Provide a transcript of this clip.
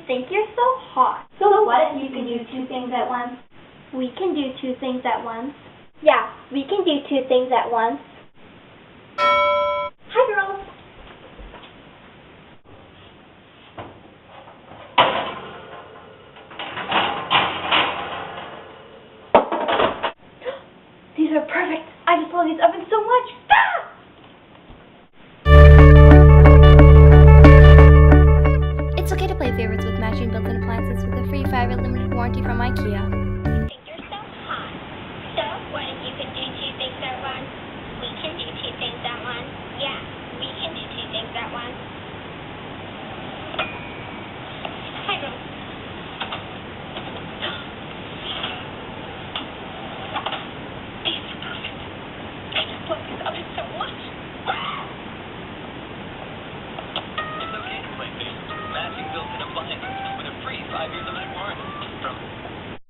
think you're so hot. So what if you can do two things at once? We can do two things at once. Yeah, we can do two things at once. Hi, girls. These are perfect. I just love these ovens so much. Ah! It's okay to play favorites with matching built-in appliances with a free 5-year limited warranty from Ikea. Think you're so hot. So what if you could do two things at once? We can do two things at once. Yeah, we can do two things at once. Hi, girls. These are perfect. I just love these ovens so much. It's okay to play favorites with matching built-in appliances with a free 5-year